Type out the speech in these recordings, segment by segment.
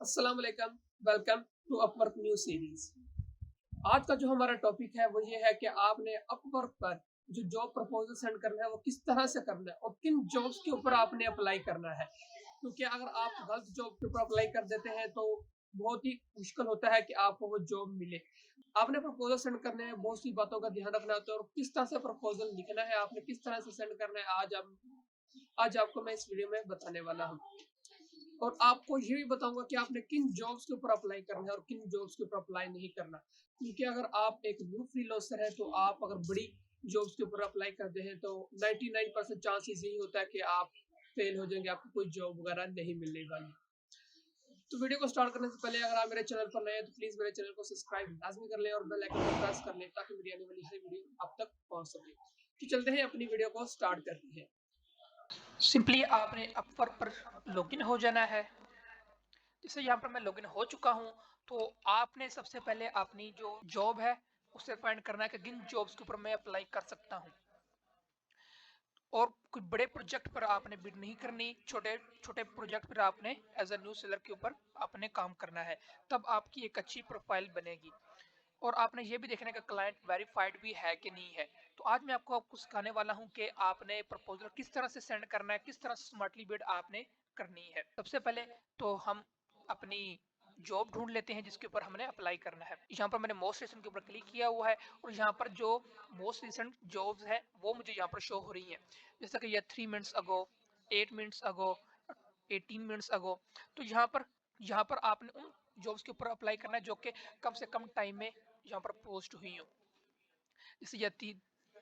अस्सलाम वालेकुम, welcome to Upwork new series. आज का जो हमारा टॉपिक है वो ये है कि आपने अपवर्क पर जो जॉब प्रपोजल सेंड करना है वो किस तरह से करना है और किन जॉब्स के ऊपर आपने अप्लाई करना है। क्योंकि अगर आप गलत जॉब के ऊपर अप्लाई कर देते हैं तो बहुत ही मुश्किल होता है कि आपको वो जॉब मिले। आपने प्रपोजल सेंड करने में बहुत सी बातों का ध्यान रखना होता है और किस तरह से प्रपोजल लिखना है, आपने किस तरह से सेंड करना है, आज आपको मैं इस वीडियो में बताने वाला हूँ। और आपको ये भी बताऊंगा कि आपने किन जॉब्स के ऊपर अप्लाई करना है और किन जॉब्स के ऊपर अप्लाई नहीं करना। क्योंकि अगर आप एक न्यू फ्रीलांसर है तो आप अगर बड़ी जॉब्स के ऊपर अप्लाई करते हैं तो 99% चांसेस यही होता है कि आप फेल हो जाएंगे, आपको कोई जॉब वगैरह नहीं मिलने वाली। तो वीडियो को स्टार्ट करने से पहले अगर आप मेरे चैनल पर नए हैं तो प्लीज मेरे चैनल को सब्सक्राइब लाजमी कर लें और बेल आइकन को प्रेस कर लें ताकि मेरी आने वाली हर वीडियो आप तक पहुंच सके। तो चलते हैं, अपनी वीडियो को स्टार्ट करते हैं। सिंपली आपने अपवर्क पर लॉगिन हो जाना है। जैसे यहाँ पर मैं लॉगिन हो चुका हूँ, तो आपने सबसे पहले अपनी जो जॉब है उसे फाइंड करना है कि किन जॉब्स के ऊपर मैं अप्लाई कर सकता हूँ। और कुछ बड़े प्रोजेक्ट पर आपने बिड नहीं करनी, छोटे छोटे प्रोजेक्ट पर आपने एज अ न्यू सेलर के ऊपर आपने काम करना है, तब आपकी एक अच्छी प्रोफाइल बनेगी। और आपने ये भी देखना है कि क्लाइंट वेरीफाइड भी है कि नहीं है। तो आज मैं आपको सिखाने वाला हूँ कि आपने प्रपोजल किस तरह से सेंड करना है, किस तरह से स्मार्टली बिड आपने करनी है। सबसे पहले तो हम अपनी जॉब ढूंढ लेते हैं जिसके ऊपर हमने अप्लाई करना है। यहाँ पर मैंने मोस्ट रिसेंट के ऊपर क्लिक किया हुआ है और यहाँ पर जो मोस्ट रिसेंट जॉब्स है वो मुझे यहाँ पर शो हो रही है। जैसा कि ये 3 minutes ago, 8 minutes ago, 18 minutes ago. तो यहाँ पर आपने उन जॉब्स के ऊपर अप्लाई करना है जो कि कम से कम टाइम में यहाँ पर पोस्ट हुई हो। जैसे ये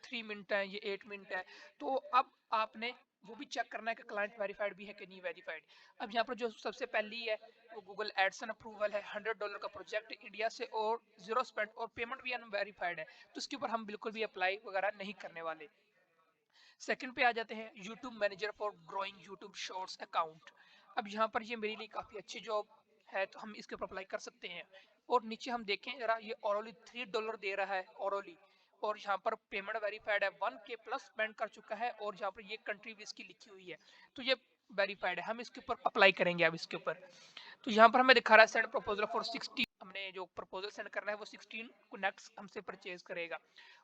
3 मिनट है, ये 8 मिनट है। तो अब आपने वो भी चेक करना है कि क्लाइंट वेरीफाइड भी है कि नहीं वेरीफाइड। अब यहाँ पर जो सबसे पहली है वो गूगल एडसन अप्रूवल है, $100 का प्रोजेक्ट इंडिया से और जीरो स्पेंड और पेमेंट भी अनवेरीफाइड है, तो इसके ऊपर हम बिल्कुल भी अप्लाई वगैरह नहीं करने वाले। सेकंड पे आ जाते हैं, YouTube manager for growing YouTube shorts account. अब यहाँ पर ये मेरे लिए काफ़ी अच्छी जॉब है, तो हम इसके ऊपर अप्लाई कर सकते हैं। और नीचे हम देखें जरा, ये ओरली $3 दे रहा है ओरली। और यहाँ पर पेमेंट वेरीफाइड है, 1K प्लस स्पेंड कर चुका है और यहाँ पर ये कंट्री भी इसकी लिखी हुई है, तो ये वेरीफाइड है। हम इसके ऊपर अप्लाई करेंगे अब इसके ऊपर। तो यहाँ पर हमें दिखा रहा है सेंड प्रपोजल फॉर 60। हमने जो प्रपोजल सेंड करना है वो 16 कनेक्ट्स हमसे परचेज करेगा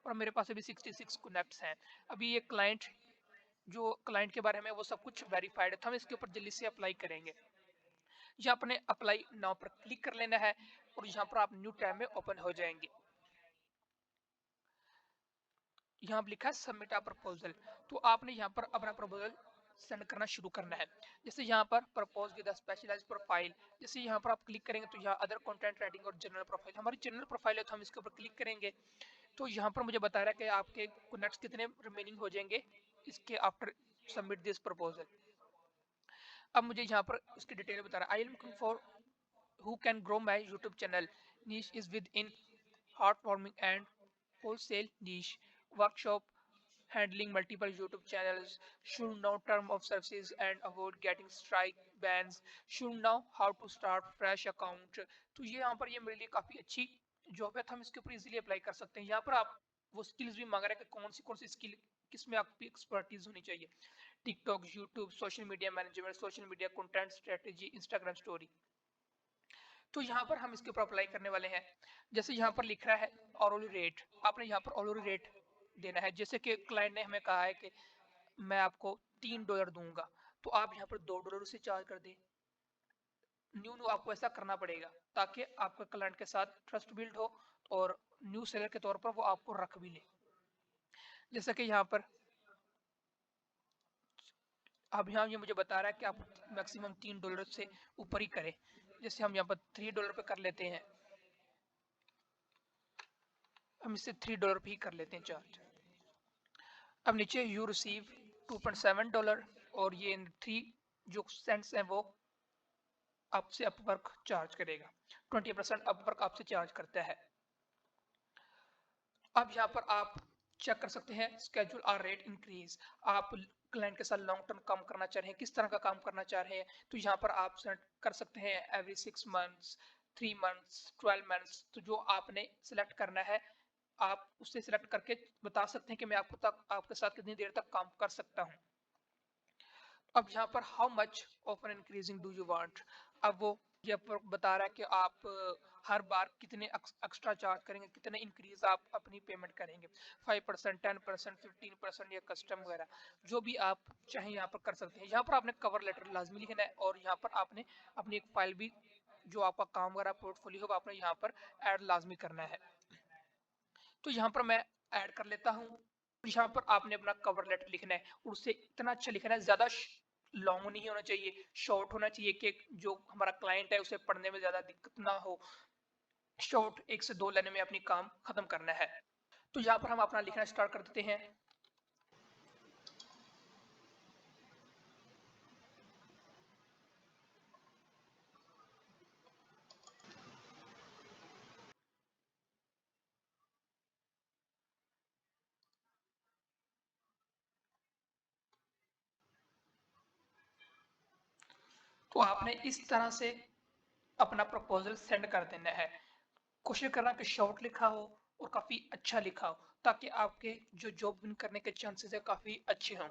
और मेरे पास अभी 66 कनेक्ट्स हैं। अभी ये क्लाइंट के बारे में वो सब कुछ वेरीफाइड है, तो हम इसके ऊपर जल्दी से अप्लाई करेंगे। यहाँ अपने अप्लाई नाउ पर क्लिक कर लेना है और यहाँ पर आप न्यू टैब में ओपन हो जाएंगे। यहाँ पर लिखा है सबमिट अ प्रपोजल, तो आपने यहाँ पर अपना प्रपोजल सेंड करना शुरू करना है। जैसे यहाँ पर प्रपोज विद स्पेशलाइज्ड प्रोफाइल, जैसे यहाँ पर आप क्लिक करेंगे तो यहाँ अदर कंटेंट राइटिंग और जनरल प्रोफाइल, हमारी जनरल प्रोफाइल है तो हम इसके ऊपर क्लिक करेंगे। तो यहाँ पर मुझे बता रहा है कि आपके कनेक्ट्स कितने रिमेनिंग हो जाएंगे इसके आफ्टर सबमिट दिस प्रपोजल। अब मुझे यहाँ पर इसकी डिटेल बता रहा है, I am looking for who can grow my YouTube channel. Niche is within heartwarming and wholesale niche. Workshop handling multiple YouTube channels. Should know term of services and avoid getting strike bans. Should know how to start fresh account. तो ये यहाँ पर ये मेरे लिए काफी अच्छी job है, तो हम इसके ऊपर इजीली अप्लाई कर सकते हैं। यहाँ पर आप वो स्किल्स भी मांग रहे हैं कि कौन सी स्किल किसमें आपकी एक्सपर्टीज होनी चाहिए। TikTok, YouTube, social media management, social media content strategy, Instagram story. तो यहाँ पर हम इसके ऊपर अप्लाई करने वाले हैं। जैसे यहाँ पर लिख रहा है ऑरोली रेट, आपने यहाँ पर ऑरोली रेट देना है। जैसे कि क्लाइंट ने हमें कहा है कि मैं आपको $3 दूंगा, तो आप यहाँ पर $2 से चार्ज कर दें। न्यू आपको ऐसा करना पड़ेगा ताकि आपका क्लाइंट के साथ ट्रस्ट बिल्ड हो और न्यू सेलर के तौर पर वो आपको रख भी ले। जैसे कि यहाँ पर अब यहाँ ये मुझे बता रहा है कि आप मैक्सिमम $3 से ऊपर ही करें। जैसे हम यहाँ पर $3 पे कर लेते हैं, हम इससे $3 पे ही कर लेते हैं चार्ज। अब नीचे यू रिसीव $2.7 और ये 3 जो सेंट्स हैं वो आपसे अपवर्क चार्ज करेगा। 20% अपवर्क आपसे चार्ज करता है। अब यहाँ पर आप चेक कर सकते हैं स्केड्यूल और रेट इंक्रीज। आप क्लाइंट के साथ लॉन्ग टर्म काम करना चाह रहे हैं, किस तरह का काम करना चाह रहे हैं, तो यहाँ पर आप सेलेक्ट कर सकते हैं एवरी 6 मंथ्स, 3 मंथ्स, 12 मंथ्स। तो जो आपने सिलेक्ट करना है आप उससे सिलेक्ट करके बता सकते हैं कि मैं आपके साथ कितनी देर तक काम कर सकता हूँ। अब यहाँ पर how much of an increasing do you want, अब वो ये पर बता रहा है कि आप हर बार कितने एक्स्ट्रा चार्ज करेंगे, कितने इंक्रीज आप अपनी पेमेंट करेंगे, 5%, 10%, 15% या कस्टम वगैरह, जो भी आप चाहें यहाँ पर कर सकते हैं। यहाँ पर आपने कवर लेटर लाजमी लिखना है और यहाँ पर आपने अपनी एक फाइल भी, जो आपका काम वगैरह पोर्टफोलियो होगा, आपने यहाँ पर ऐड लाजमी करना है। तो यहाँ पर मैं ऐड कर लेता हूँ। यहाँ पर आपने अपना कवर लेटर लिखना है और उससे इतना अच्छा लिखना है, ज्यादा लॉन्ग नहीं होना चाहिए, शॉर्ट होना चाहिए कि जो हमारा क्लाइंट है उसे पढ़ने में ज्यादा दिक्कत ना हो। शॉर्ट 1 से 2 लाइन में अपनी काम खत्म करना है। तो यहाँ पर हम अपना लिखना स्टार्ट कर देते हैं। तो आपने इस तरह से अपना प्रपोजल सेंड कर देना है। कोशिश करना कि शॉर्ट लिखा हो और काफी अच्छा लिखा हो, ताकि आपके जो जॉब विन करने के चांसेस है काफी अच्छे हों।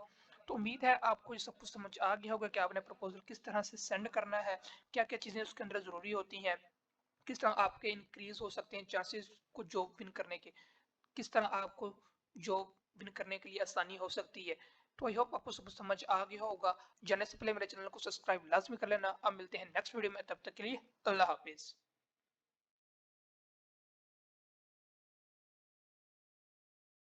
तो उम्मीद है आपको ये सब कुछ समझ आ गया होगा कि आपने प्रपोजल किस तरह से सेंड करना है, क्या क्या चीजें उसके अंदर जरूरी होती हैं, किस तरह आपके इंक्रीज हो सकते हैं चांसेस को जॉब विन करने के, किस तरह आपको जॉब विन करने के लिए आसानी हो सकती है। तो आई होप आपको सब कुछ समझ आ गया होगा। जाने से पहले मेरे चैनल को सब्सक्राइब लाजमी कर लेना। अब मिलते हैं नेक्स्ट वीडियो में, तब तक के लिए अल्लाह हाफिज।